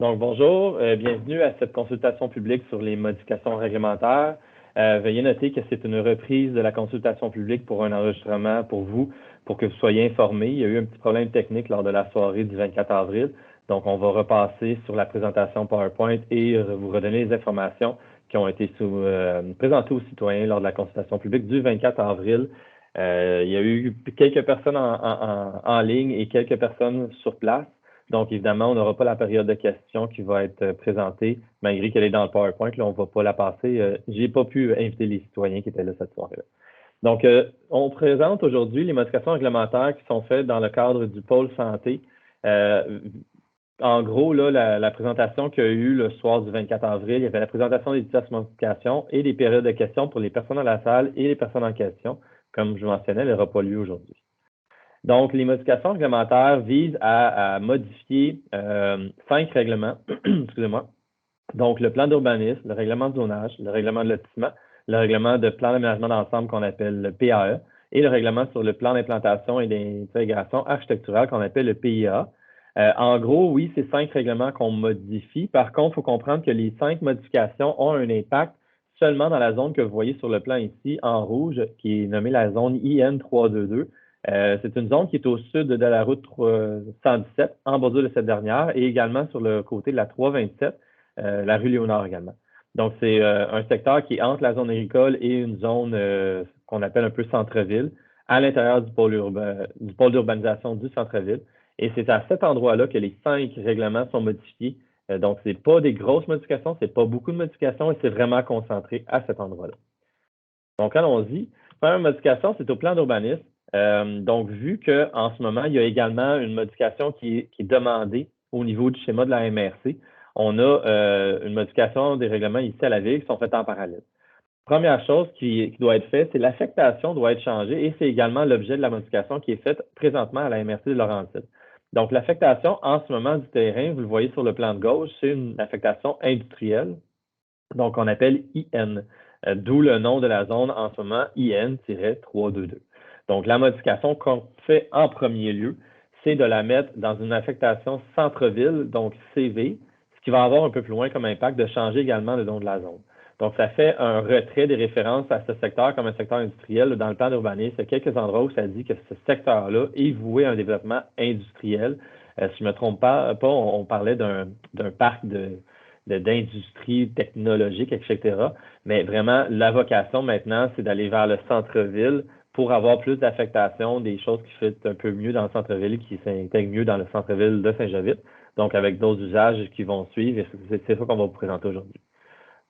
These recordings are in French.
Donc, bonjour, bienvenue à cette consultation publique sur les modifications réglementaires. Veuillez noter que c'est une reprise de la consultation publique pour un enregistrement pour vous, pour que vous soyez informés. Il y a eu un petit problème technique lors de la soirée du 24 avril. Donc, on va repasser sur la présentation PowerPoint et vous redonner les informations qui ont été présentées aux citoyens lors de la consultation publique du 24 avril. Il y a eu quelques personnes en ligne et quelques personnes sur place. Donc, évidemment, on n'aura pas la période de questions qui va être présentée, malgré qu'elle est dans le PowerPoint. Là, on ne va pas la passer. Je n'ai pas pu inviter les citoyens qui étaient là cette soirée-là. Donc, on présente aujourd'hui les modifications réglementaires qui sont faites dans le cadre du pôle santé. En gros, là, la présentation qu'il y a eu le soir du 24 avril, il y avait la présentation des diverses modifications et des périodes de questions pour les personnes dans la salle et les personnes en question. Comme je mentionnais, elle n'aura pas lieu aujourd'hui. Donc, les modifications réglementaires visent à modifier 5 règlements, excusez-moi. Donc, le plan d'urbanisme, le règlement de zonage, le règlement de lotissement, le règlement de plan d'aménagement d'ensemble qu'on appelle le PAE et le règlement sur le plan d'implantation et d'intégration architecturale qu'on appelle le PIA. En gros, oui, c'est 5 règlements qu'on modifie. Par contre, il faut comprendre que les 5 modifications ont un impact seulement dans la zone que vous voyez sur le plan ici en rouge, qui est nommée la zone IN 322. C'est une zone qui est au sud de la route 117, en bordure de cette dernière, et également sur le côté de la 327, la rue Léonard également. Donc, c'est un secteur qui est entre la zone agricole et une zone qu'on appelle un peu centre-ville, à l'intérieur du pôle d'urbanisation du centre-ville. Et c'est à cet endroit-là que les 5 règlements sont modifiés. Donc, ce n'est pas des grosses modifications, ce n'est pas beaucoup de modifications et c'est vraiment concentré à cet endroit-là. Donc, allons-y. Première modification, c'est au plan d'urbanisme. Donc, vu qu'en ce moment, il y a également une modification qui est demandée au niveau du schéma de la MRC, on a une modification des règlements ici à la ville qui sont faits en parallèle. Première chose qui doit être faite, c'est l'affectation doit être changée et c'est également l'objet de la modification qui est faite présentement à la MRC de Laurentides. Donc, l'affectation en ce moment du terrain, vous le voyez sur le plan de gauche, c'est une affectation industrielle, donc on appelle IN, d'où le nom de la zone en ce moment, IN-322. Donc, la modification qu'on fait en premier lieu, c'est de la mettre dans une affectation centre-ville, donc CV, ce qui va avoir un peu plus loin comme impact de changer également le nom de la zone. Donc, ça fait un retrait des références à ce secteur comme un secteur industriel. Dans le plan d'urbanisme, il y a quelques endroits où ça dit que ce secteur-là est voué à un développement industriel. Si je ne me trompe pas, on parlait d'un parc d'industrie technologique, etc. Mais vraiment, la vocation maintenant, c'est d'aller vers le centre-ville pour avoir plus d'affectation, des choses qui fit un peu mieux dans le centre-ville, qui s'intègrent mieux dans le centre-ville de Saint-Jovite, donc avec d'autres usages qui vont suivre, et c'est ça qu'on va vous présenter aujourd'hui.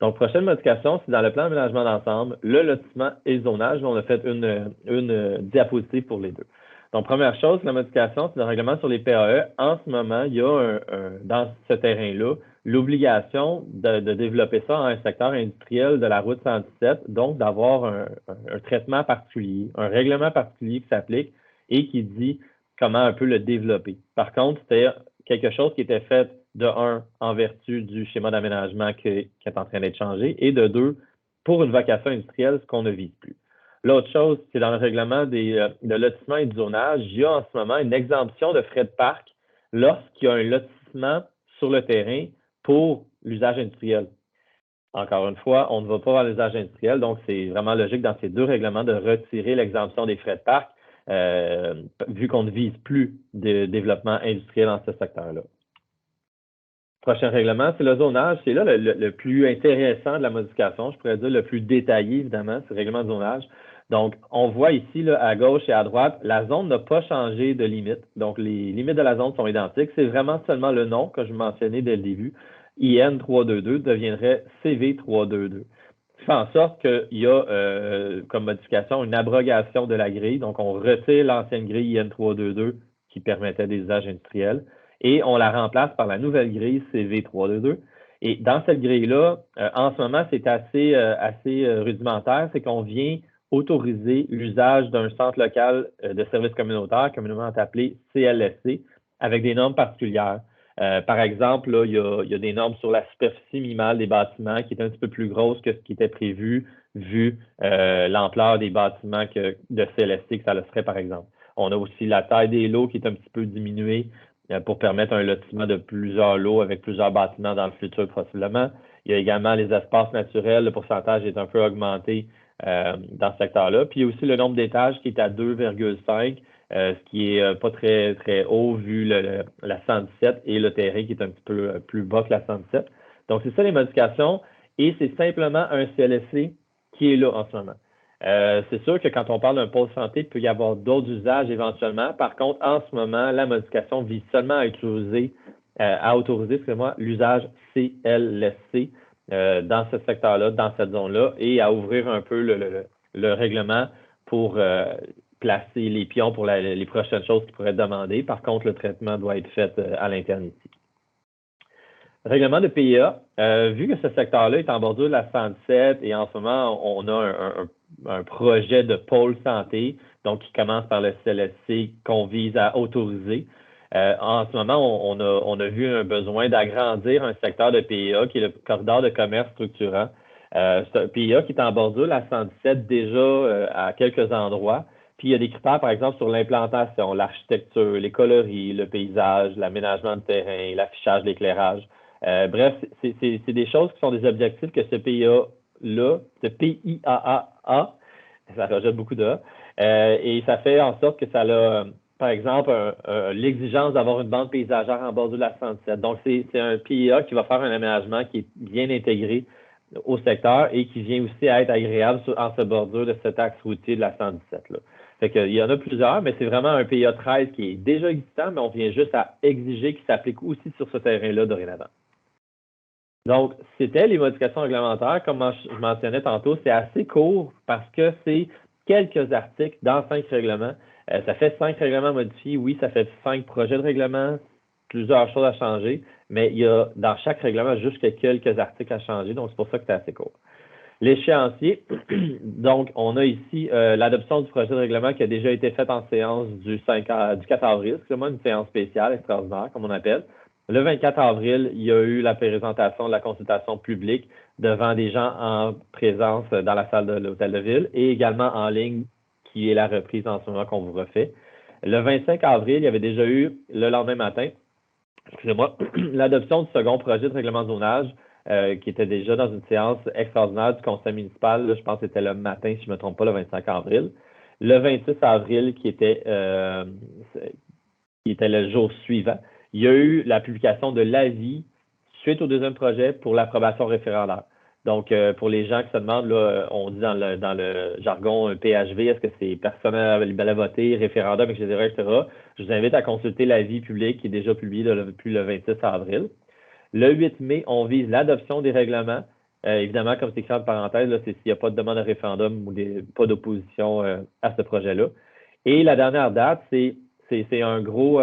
Donc, prochaine modification, c'est dans le plan d'aménagement d'ensemble, le lotissement et le zonage. On a fait une diapositive pour les deux. Donc, première chose, la modification, c'est le règlement sur les PAE. En ce moment, il y a dans ce terrain-là l'obligation de développer ça en un secteur industriel de la route 117, donc d'avoir un traitement particulier, un règlement particulier qui s'applique et qui dit comment un peu le développer. Par contre, c'était quelque chose qui était fait de un, en vertu du schéma d'aménagement qui est en train d'être changé, et de deux, pour une vocation industrielle, ce qu'on ne vise plus. L'autre chose, c'est dans le règlement de lotissement et du zonage, il y a en ce moment une exemption de frais de parc lorsqu'il y a un lotissement sur le terrain pour l'usage industriel. Encore une fois, on ne va pas vers l'usage industriel, donc c'est vraiment logique dans ces deux règlements de retirer l'exemption des frais de parc, vu qu'on ne vise plus de développement industriel dans ce secteur-là. Prochain règlement, c'est le zonage. C'est là le plus intéressant de la modification, je pourrais dire le plus détaillé, évidemment, c'est le règlement de zonage. Donc, on voit ici, là, à gauche et à droite, la zone n'a pas changé de limite. Donc, les limites de la zone sont identiques. C'est vraiment seulement le nom que je mentionnais dès le début. IN 322 deviendrait CV 322. Ça fait en sorte qu'il y a comme modification une abrogation de la grille. Donc, on retire l'ancienne grille IN 322 qui permettait des usages industriels et on la remplace par la nouvelle grille CV322. Et dans cette grille-là, en ce moment, c'est assez rudimentaire, c'est qu'on vient autoriser l'usage d'un centre local de services communautaires, communément appelé CLSC, avec des normes particulières. Par exemple, là, il y a des normes sur la superficie minimale des bâtiments qui est un petit peu plus grosse que ce qui était prévu, vu l'ampleur des bâtiments de CLSC que ça le serait, par exemple. On a aussi la taille des lots qui est un petit peu diminuée pour permettre un lotissement de plusieurs lots avec plusieurs bâtiments dans le futur possiblement. Il y a également les espaces naturels, le pourcentage est un peu augmenté dans ce secteur-là. Puis il y a aussi le nombre d'étages qui est à 2,5, ce qui est pas très, très haut vu la 117 et le terrain qui est un petit peu plus bas que la 117. Donc, c'est ça les modifications et c'est simplement un CLSC qui est là en ce moment. C'est sûr que quand on parle d'un pôle santé, il peut y avoir d'autres usages éventuellement. Par contre, en ce moment, la modification vise seulement à autoriser l'usage CLSC dans ce secteur-là, dans cette zone-là, et à ouvrir un peu le règlement pour placer les pions pour les prochaines choses qui pourraient être demandées. Par contre, le traitement doit être fait à l'interne ici. Règlement de PIA, vu que ce secteur-là est en bordure de la 117 et en ce moment, on a un projet de pôle santé, donc qui commence par le CLSC qu'on vise à autoriser. En ce moment, on a vu un besoin d'agrandir un secteur de PIA qui est le corridor de commerce structurant. C'est un PIA qui est en bordure de la 117 déjà à quelques endroits. Puis il y a des critères, par exemple, sur l'implantation, l'architecture, les coloris, le paysage, l'aménagement de terrain, l'affichage, l'éclairage. Bref, c'est des choses qui sont des objectifs que ce PIA-là, ce PIAA, ça rajoute beaucoup de et ça fait en sorte que ça a, par exemple, l'exigence d'avoir une bande paysagère en bordure de la 117. Donc, c'est un PIA qui va faire un aménagement qui est bien intégré au secteur et qui vient aussi à être agréable en ce bordure de cet axe routier de la 117. Là. Fait qu'il y en a plusieurs, mais c'est vraiment un PIA 13 qui est déjà existant, mais on vient juste à exiger qu'il s'applique aussi sur ce terrain-là dorénavant. Donc, c'était les modifications réglementaires. Comme je mentionnais tantôt, c'est assez court parce que c'est quelques articles dans 5 règlements. Ça fait 5 règlements modifiés. Oui, ça fait 5 projets de règlement, plusieurs choses à changer, mais il y a dans chaque règlement juste quelques articles à changer. Donc, c'est pour ça que c'est assez court. L'échéancier, donc, on a ici l'adoption du projet de règlement qui a déjà été fait en séance du 4 avril. C'est vraiment une séance spéciale, extraordinaire, comme on appelle. Le 24 avril, il y a eu la présentation de la consultation publique devant des gens en présence dans la salle de l'Hôtel de Ville et également en ligne, qui est la reprise en ce moment qu'on vous refait. Le 25 avril, il y avait déjà eu, le lendemain matin, excusez-moi, l'adoption du second projet de règlement de zonage qui était déjà dans une séance extraordinaire du conseil municipal. Là, je pense que c'était le matin, si je ne me trompe pas, le 25 avril. Le 26 avril, qui était le jour suivant, il y a eu la publication de l'avis suite au deuxième projet pour l'approbation référendaire. Donc, pour les gens qui se demandent, là, on dit dans le jargon PHV, est-ce que c'est personnel à voter, référendum, etc., etc. Je vous invite à consulter l'avis public qui est déjà publié depuis le 26 avril. Le 8 mai, on vise l'adoption des règlements. Évidemment, comme c'est écrit en parenthèse, c'est s'il n'y a pas de demande de référendum ou pas d'opposition à ce projet-là. Et la dernière date, c'est un gros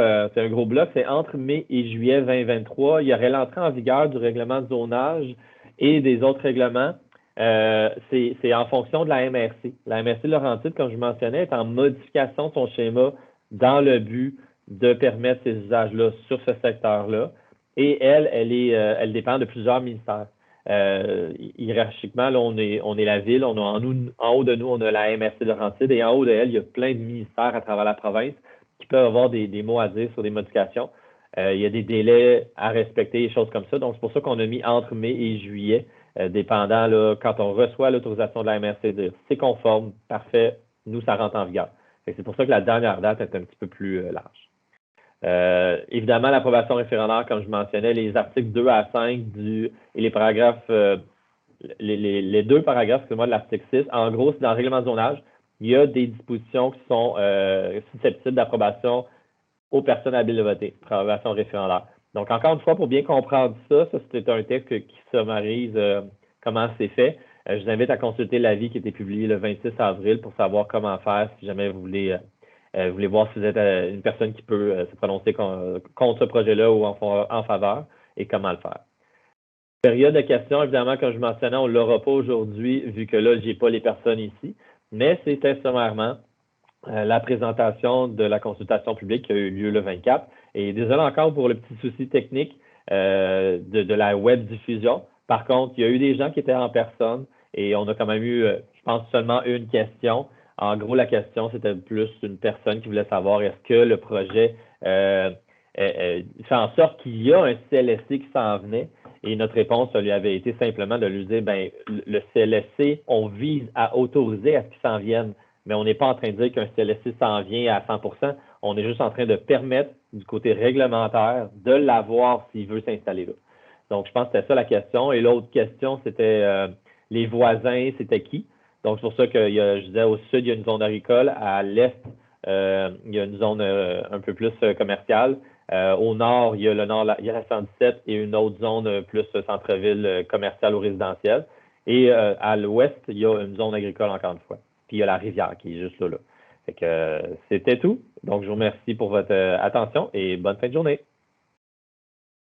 bloc, c'est entre mai et juillet 2023. Il y aurait l'entrée en vigueur du règlement de zonage et des autres règlements. C'est en fonction de la MRC. La MRC Laurentide, comme je mentionnais, est en modification de son schéma dans le but de permettre ces usages-là sur ce secteur-là. Et elle dépend de plusieurs ministères. Hiérarchiquement, là, on est la ville, on a en haut de nous, on a la MRC Laurentide et en haut de elle, il y a plein de ministères à travers la province qui peuvent avoir des mots à dire sur des modifications. Il y a des délais à respecter, des choses comme ça. Donc, c'est pour ça qu'on a mis entre mai et juillet, dépendant, là, quand on reçoit l'autorisation de la MRC, dire c'est conforme, parfait, nous, ça rentre en vigueur. C'est pour ça que la dernière date est un petit peu plus large. Évidemment, l'approbation référendaire, comme je mentionnais, les articles 2 à 5 et les paragraphes, les deux paragraphes, de l'article 6, en gros, c'est dans le règlement de zonage, il y a des dispositions qui sont susceptibles d'approbation aux personnes habiles de voter, approbation référendaire. Donc, encore une fois, pour bien comprendre ça c'est un texte qui summarise comment c'est fait. Je vous invite à consulter l'avis qui a été publié le 26 avril pour savoir comment faire si jamais vous voulez voir si vous êtes une personne qui peut se prononcer contre ce projet-là ou en faveur et comment le faire. Période de questions, évidemment, comme je mentionnais, on ne l'aura pas aujourd'hui vu que là, je n'ai pas les personnes ici, mais c'était sommairement la présentation de la consultation publique qui a eu lieu le 24. Et désolé encore pour le petit souci technique de la web diffusion. Par contre, il y a eu des gens qui étaient en personne et on a quand même eu, je pense, seulement une question. En gros, la question, c'était plus une personne qui voulait savoir est-ce que le projet fait en sorte qu'il y a un CLSC qui s'en venait. Et notre réponse, ça lui avait été simplement de lui dire, ben, le CLSC, on vise à autoriser à ce qu'il s'en vienne, mais on n'est pas en train de dire qu'un CLSC s'en vient à 100%. On est juste en train de permettre, du côté réglementaire, de l'avoir s'il veut s'installer là. Donc, je pense que c'était ça la question. Et l'autre question, c'était les voisins, c'était qui? Donc, c'est pour ça que je disais, au sud, il y a une zone agricole. À l'est, il y a une zone un peu plus commerciale. Au nord, il y a il y a la 117 et une autre zone plus centre-ville commerciale ou résidentielle. Et à l'ouest, il y a une zone agricole encore une fois. Puis il y a la rivière qui est juste là. Fait que c'était tout. Donc, je vous remercie pour votre attention et bonne fin de journée.